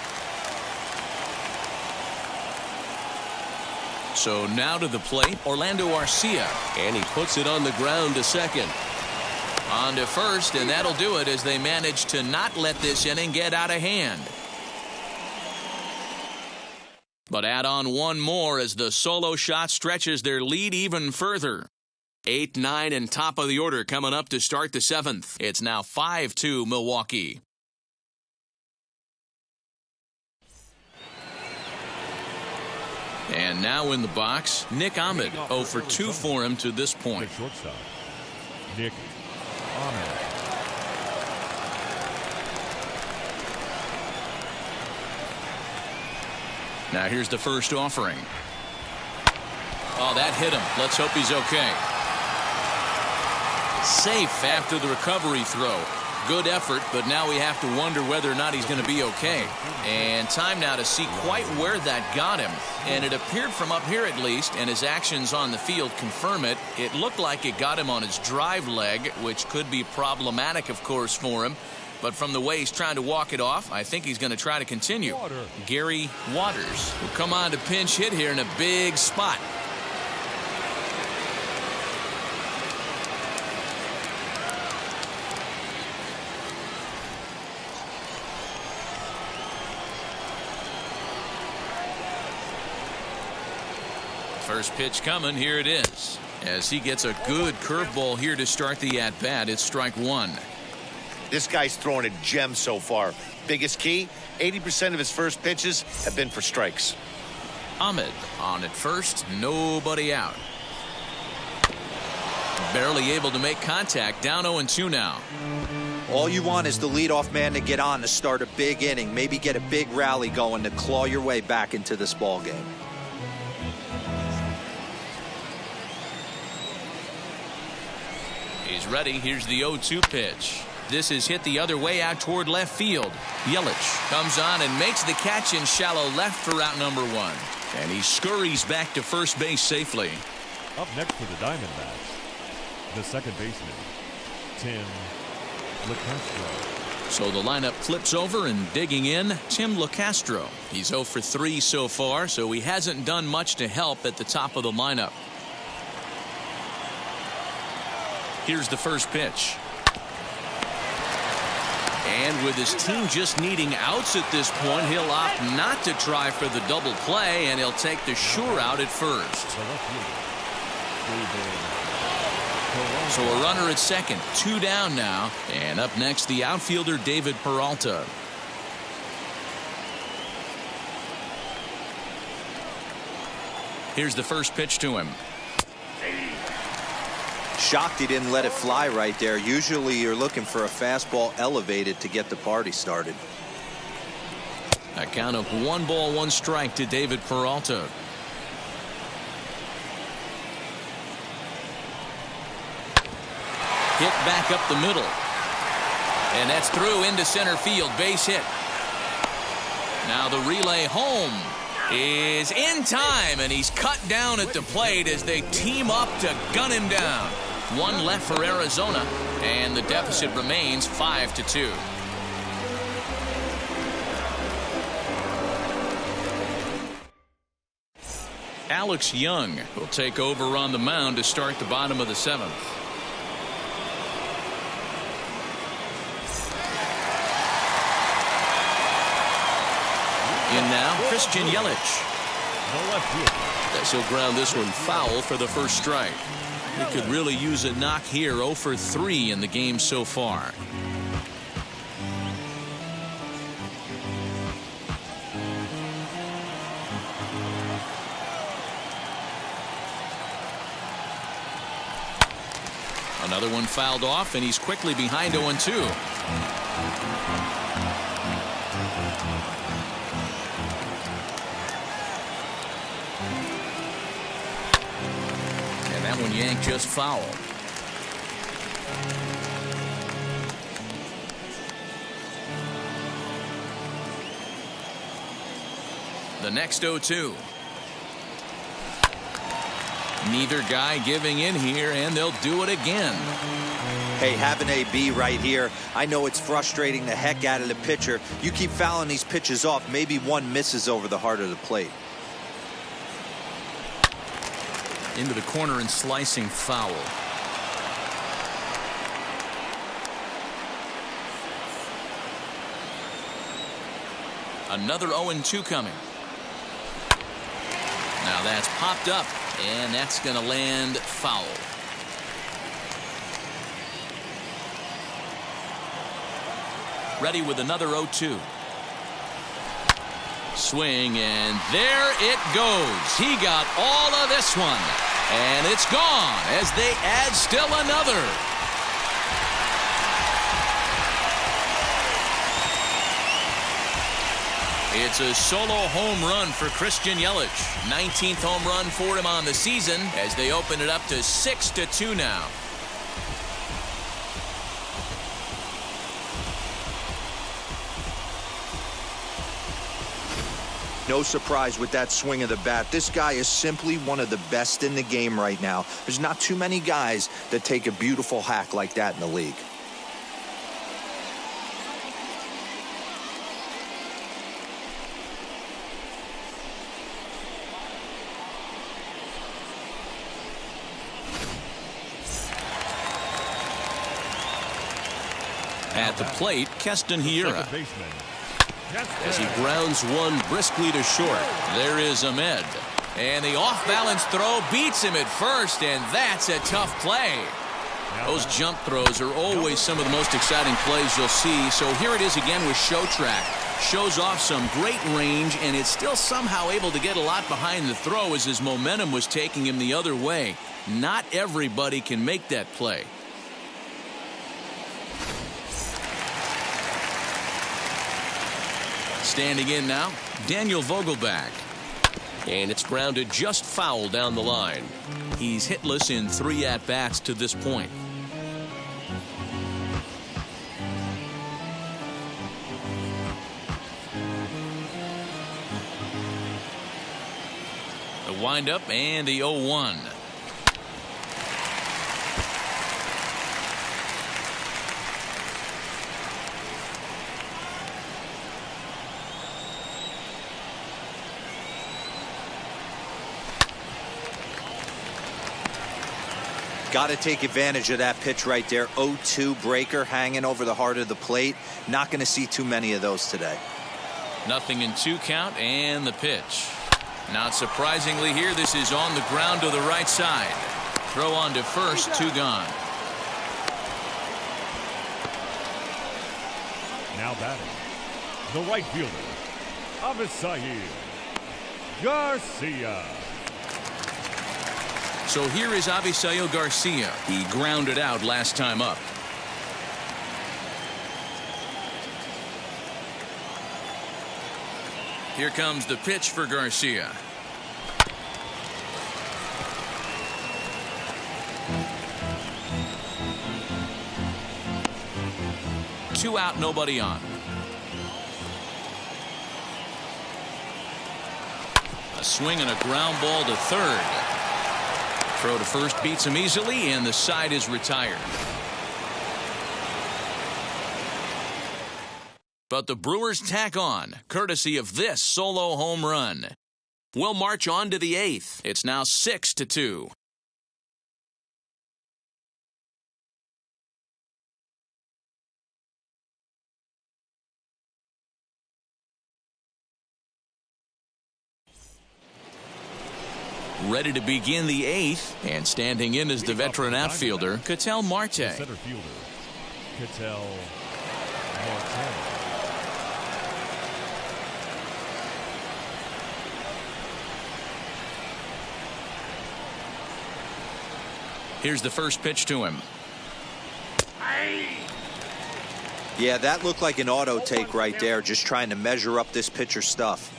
So now to the plate, Orlando Arcia. And he puts it on the ground to second. On to first, and that'll do it as they manage to not let this inning get out of hand. But add on one more as the solo shot stretches their lead even further. 8, 9, and top of the order coming up to start the 7th. It's now 5-2 Milwaukee. And now in the box, Nick Ahmed. 0 for 2 for him to this point. Shortstop, Nick Ahmed. Now here's the first offering. Oh, that hit him. Let's hope he's okay. Safe after the recovery throw. Good effort, but now we have to wonder whether or not he's going to be okay. And time now to see quite where that got him. And it appeared from up here at least, and his actions on the field confirm it. It looked like it got him on his drive leg, which could be problematic, of course, for him. But from the way he's trying to walk it off, I think he's going to try to continue. Gary Waters will come on to pinch hit here in a big spot. First pitch coming, here it is. As he gets a good curveball here to start the at-bat, it's strike 1. This guy's throwing a gem so far. Biggest key, 80% of his first pitches have been for strikes. Ahmed on at first, nobody out. barely able to make contact. Down 0-2 now. All you want is the leadoff man to get on to start a big inning, maybe get a big rally going to claw your way back into this ball game. He's ready. Here's the 0-2 pitch. This is hit the other way out toward left field. Yelich comes on and makes the catch in shallow left for out number 1. And he scurries back to first base safely. Up next for the Diamondbacks, the second baseman, Tim LeCastro. So the lineup flips over, and digging in, Tim LeCastro. He's 0 for 3 so far, so he hasn't done much to help at the top of the lineup. Here's the first pitch. And with his team just needing outs at this point, he'll opt not to try for the double play, and he'll take the sure out at first. So a runner at second, 2 down now. And up next, the outfielder David Peralta. Here's the first pitch to him. Shocked he didn't let it fly right there. Usually you're looking for a fastball elevated to get the party started. A count of 1 ball, 1 strike to David Peralta. Hit back up the middle. And that's through into center field. Base hit. Now the relay home is in time, and he's cut down at the plate as they team up to gun him down. 1 left for Arizona, and the deficit remains 5-2. Alex Young will take over on the mound to start the bottom of the 7th. In now, Christian Yelich. As he'll ground this one foul for the first strike. He could really use a knock here. 0 for 3 in the game so far. Another one fouled off, and he's quickly behind 0-2. That one yanked just foul. The next 0-2. Neither guy giving in here, and they'll do it again. Hey, have an AB right here. I know it's frustrating the heck out of the pitcher. You keep fouling these pitches off, maybe one misses over the heart of the plate. Into the corner and slicing foul. Another 0-2 coming. Now that's popped up, and that's going to land foul. Ready with another 0-2. Swing, and there it goes. He got all of this one, and it's gone as they add still another. It's a solo home run for Christian Yelich. 19th home run for him on the season as they open it up to 6-2 now. No surprise with that swing of the bat. This guy is simply one of the best in the game right now. There's not too many guys that take a beautiful hack like that in the league. At the plate, Keston Hiura. As he grounds one briskly to short. There is Ahmed. And the off-balance throw beats him at first, and that's a tough play. Those jump throws are always some of the most exciting plays you'll see. So here it is again with Show Track. Shows off some great range, and it's still somehow able to get a lot behind the throw as his momentum was taking him the other way. Not everybody can make that play. Standing in now, Daniel Vogelback. And it's grounded just foul down the line. He's hitless in 3 at-bats to this point. The windup and the 0-1. Got to take advantage of that pitch right there. 0-2 breaker hanging over the heart of the plate. Not going to see too many of those today. Nothing in 2 count and the pitch. Not surprisingly here, this is on the ground to the right side. Throw on to first, 2 gone. Now batting, the right fielder, a.k.a. Garcia. So here is Avisail Garcia. He grounded out last time up. Here comes the pitch for Garcia. Two out, nobody on. A swing and a ground ball to third. Throw to first beats him easily, and the side is retired. But the Brewers tack on, courtesy of this solo home run. We'll march on to the 8th. It's now 6-2. Ready to begin the 8th, and standing in is the veteran outfielder, Ketel Marte. Center fielder, Ketel Marte. Here's the first pitch to him. Yeah, that looked like an auto take right there, just trying to measure up this pitcher's stuff.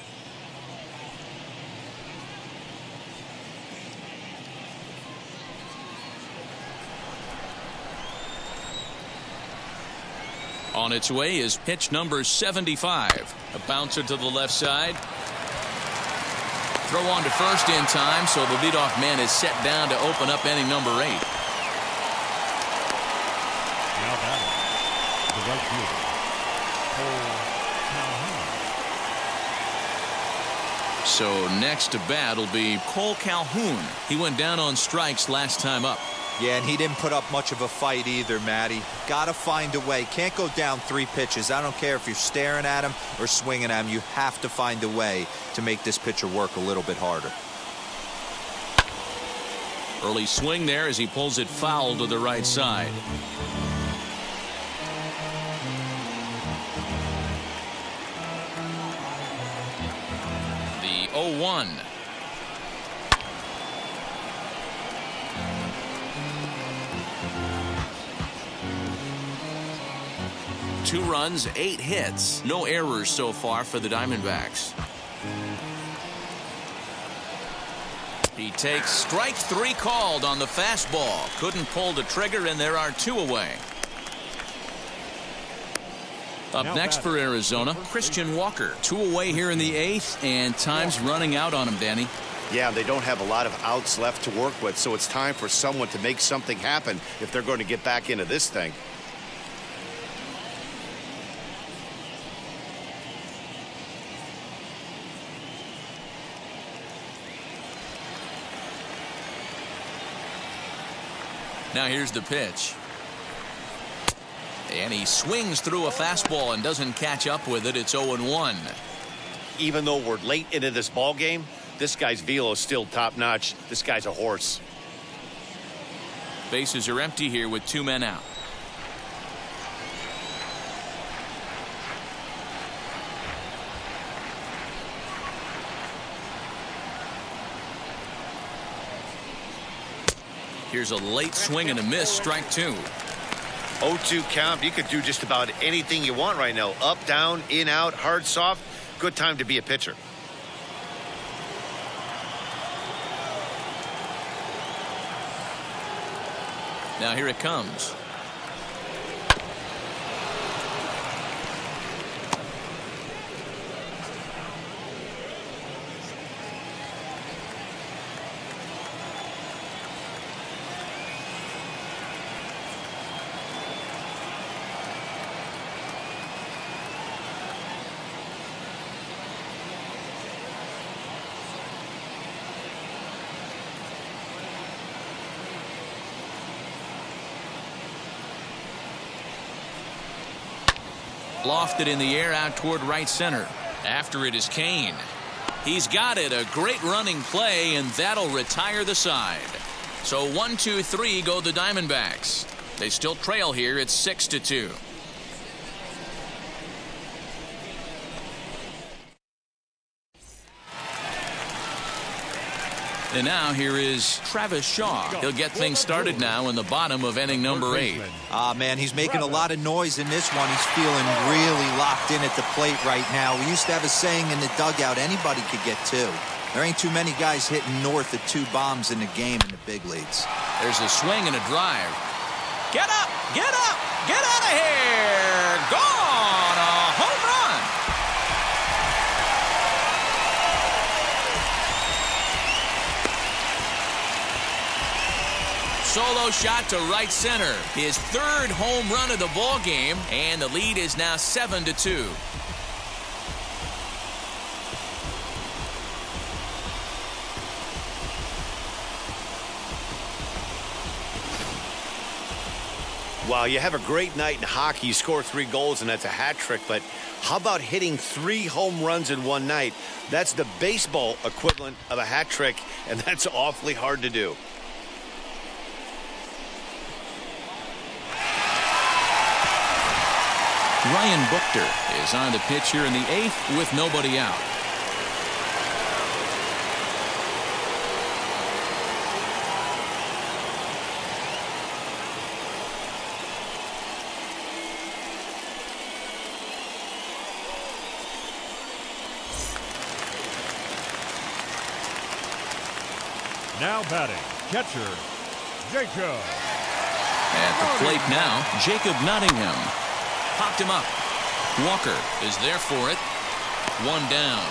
On its way is pitch number 75. A bouncer to the left side. Throw on to first in time, so the leadoff man is set down to open up inning number 8. Now batting, the right fielder, Calhoun. So next to bat will be Cole Calhoun. He went down on strikes last time up. Yeah, and he didn't put up much of a fight either, Matty. Got to find a way. Can't go down 3 pitches. I don't care if you're staring at him or swinging at him. You have to find a way to make this pitcher work a little bit harder. Early swing there as he pulls it foul to the right side. The 0-1. Two runs, 8 hits. No errors so far for the Diamondbacks. He takes strike 3 called on the fastball. Couldn't pull the trigger, and there are 2 away. Up next for Arizona, Christian Walker. 2 away here in the 8th, and time's running out on him, Danny. Yeah, they don't have a lot of outs left to work with, so it's time for someone to make something happen if they're going to get back into this thing. Now here's the pitch. And he swings through a fastball and doesn't catch up with it. It's 0-1. Even though we're late into this ball game, this guy's velo is still top notch. This guy's a horse. Bases are empty here with 2 men out. Here's a late swing and a miss, strike 2. 0-2 count. You could do just about anything you want right now. Up, down, in, out, hard, soft. Good time to be a pitcher. Now here it comes. Lofted in the air out toward right center. After it is Kane. He's got it. A great running play, and that'll retire the side. So 1-2-3 go the Diamondbacks. They still trail here. It's 6-2. And now here is Travis Shaw. He'll get things started now in the bottom of inning number 8. Man, he's making a lot of noise in this one. He's feeling really locked in at the plate right now. We used to have a saying in the dugout, anybody could get 2. There ain't too many guys hitting north of 2 bombs in the game in the big leagues. There's a swing and a drive. Get up! Get up! Get out of here! Gone! A home run! Solo shot to right center. His 3rd home run of the ball game, and the lead is now 7-2. Wow, you have a great night in hockey. You score 3 goals, and that's a hat trick. But how about hitting 3 home runs in one night? That's the baseball equivalent of a hat trick, and that's awfully hard to do. Ryan Buchter is on the pitch here in the 8th with nobody out. Now batting, catcher, Jacob. At the plate now, Jacob Nottingham. Popped him up. Walker is there for it. 1 down.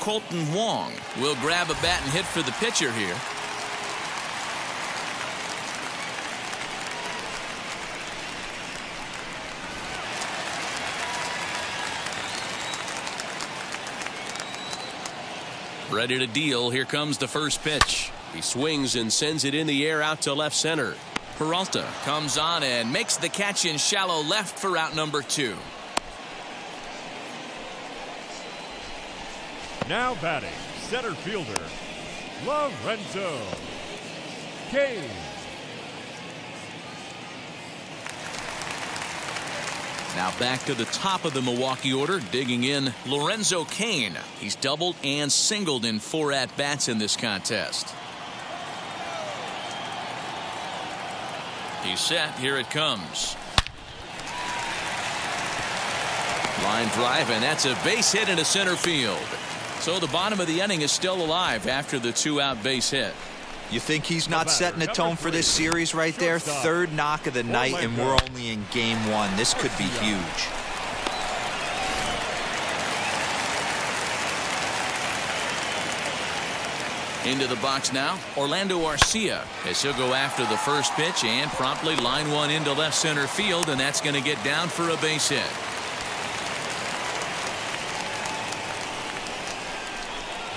Colton Wong will grab a bat and hit for the pitcher here. Ready to deal. Here comes the first pitch. He swings and sends it in the air out to left center. Peralta comes on and makes the catch in shallow left for out number 2. Now batting, center fielder, Lorenzo Kane. Now back to the top of the Milwaukee order, digging in Lorenzo Kane. He's doubled and singled in 4 at-bats in this contest. He's set. Here it comes. Line drive, and that's a base hit into center field. So the bottom of the inning is still alive after the 2-out base hit. You think he's not setting the tone for this series right there? 3rd knock of the night, and we're only in game 1. This could be huge. Into the box now, Orlando Arcia, as he'll go after the first pitch and promptly line one into left center field, and that's going to get down for a base hit.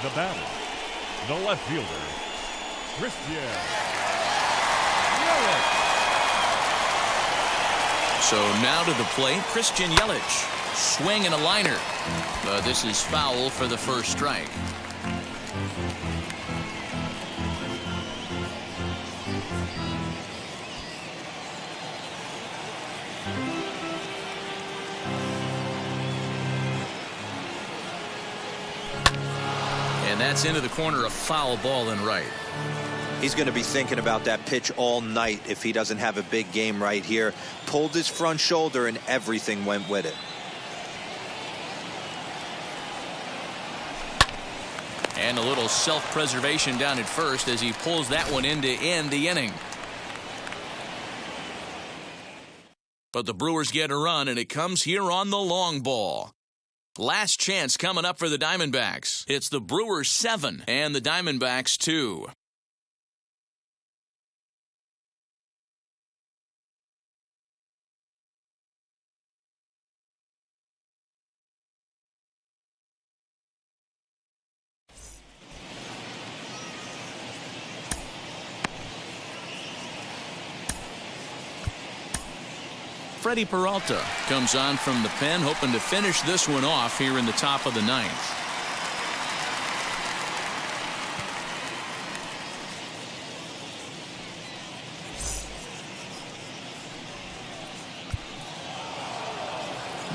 The batter, the left fielder, Christian Yelich. So now to the plate, Christian Yelich. Swing and a liner. But this is foul for the first strike. And that's into the corner, a foul ball and right. He's going to be thinking about that pitch all night if he doesn't have a big game right here. Pulled his front shoulder and everything went with it. And a little self-preservation down at first as he pulls that one in to end the inning. But the Brewers get a run, and it comes here on the long ball. Last chance coming up for the Diamondbacks. It's the Brewers 7 and the Diamondbacks 2. Freddie Peralta comes on from the pen, hoping to finish this one off here in the top of the ninth.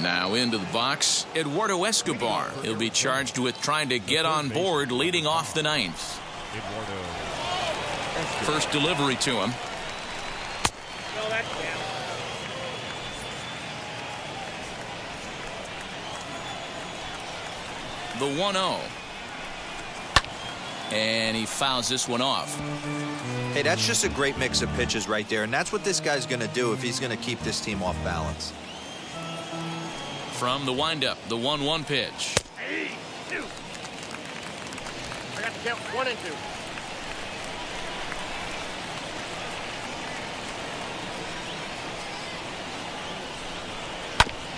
Now into the box, Eduardo Escobar. He'll be charged with trying to get on board leading off the ninth. First delivery to him. The 1-0. And he fouls this one off. Hey, that's just a great mix of pitches right there, and that's what this guy's going to do if he's going to keep this team off balance. From the windup, the 1-1 pitch. I got to count 1 and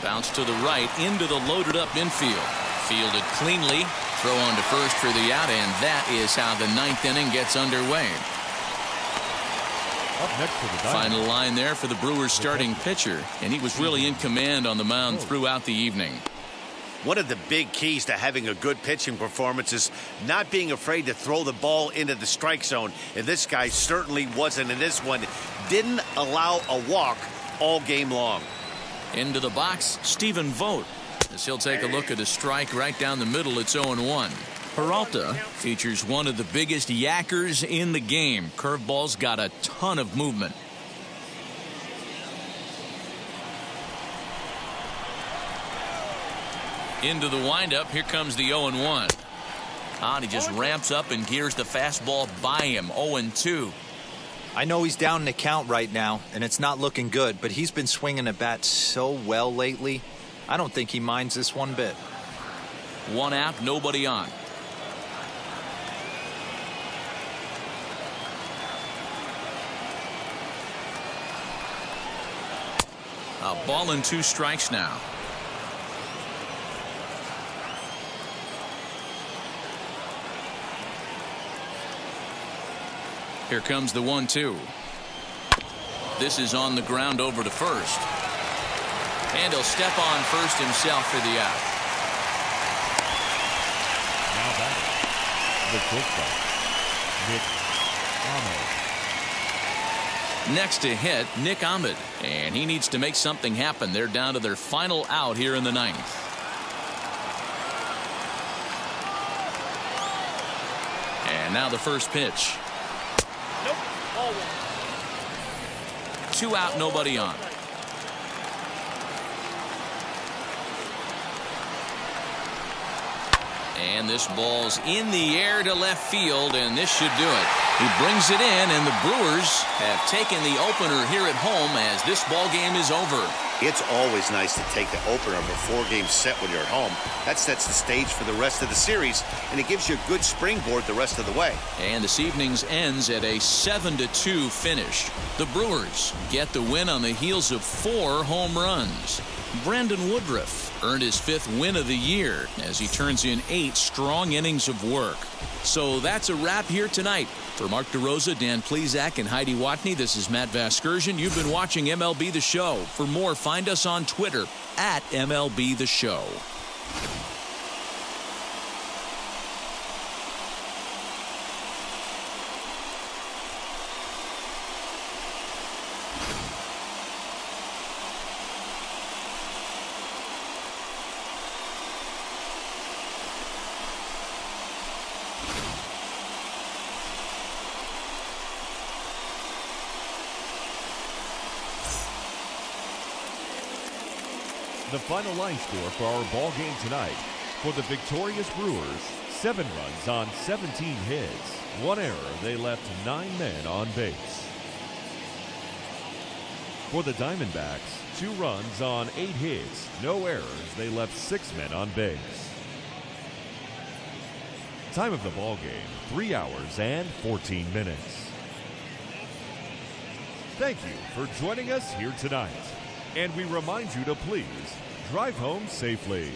2. Bounce to the right into the loaded up infield. Fielded cleanly. Throw on to first for the out, and that is how the ninth inning gets underway. Up next to the Diamondbacks. Final line there for the Brewers starting pitcher, and he was really in command on the mound throughout the evening. One of the big keys to having a good pitching performance is not being afraid to throw the ball into the strike zone. And this guy certainly wasn't in this one. Didn't allow a walk all game long. Into the box, Stephen Vogt, as he'll take a look at a strike right down the middle. It's 0-1. Peralta features one of the biggest yackers in the game. Curveball's got a ton of movement. Into the windup. Here comes the 0-1. And he just ramps up and gears the fastball by him. 0-2. I know he's down in the count right now, and it's not looking good, but he's been swinging the bat so well lately. I don't think he minds this one bit. One out, nobody on. A ball and 2 strikes now. Here comes the 1-2. This is on the ground over to first. And he'll step on first himself for the out. Now batting, the shortstop, Nick Ahmed. Next to hit, Nick Ahmed. And he needs to make something happen. They're down to their final out here in the ninth. And now the first pitch. Nope. Ball 1. 2 out, nobody on. And this ball's in the air to left field, and this should do it. He brings it in, and the Brewers have taken the opener here at home as this ball game is over. It's always nice to take the opener of a four-game set when you're at home. That sets the stage for the rest of the series, and it gives you a good springboard the rest of the way. And this evening's ends at a 7-2 finish. The Brewers get the win on the heels of 4 home runs. Brandon Woodruff earned his 5th win of the year as he turns in 8 strong innings of work. So that's a wrap here tonight. For Mark DeRosa, Dan Plesac, and Heidi Watney, this is Matt Vasgersian. You've been watching MLB The Show. For more, find us on Twitter at MLB The Show. The final line score for our ball game tonight. For the victorious Brewers, 7 runs on 17 hits. 1 error, they left 9 men on base. For the Diamondbacks, 2 runs on 8 hits. No errors, they left 6 men on base. Time of the ball game, 3 hours and 14 minutes. Thank you for joining us here tonight. And we remind you to please drive home safely.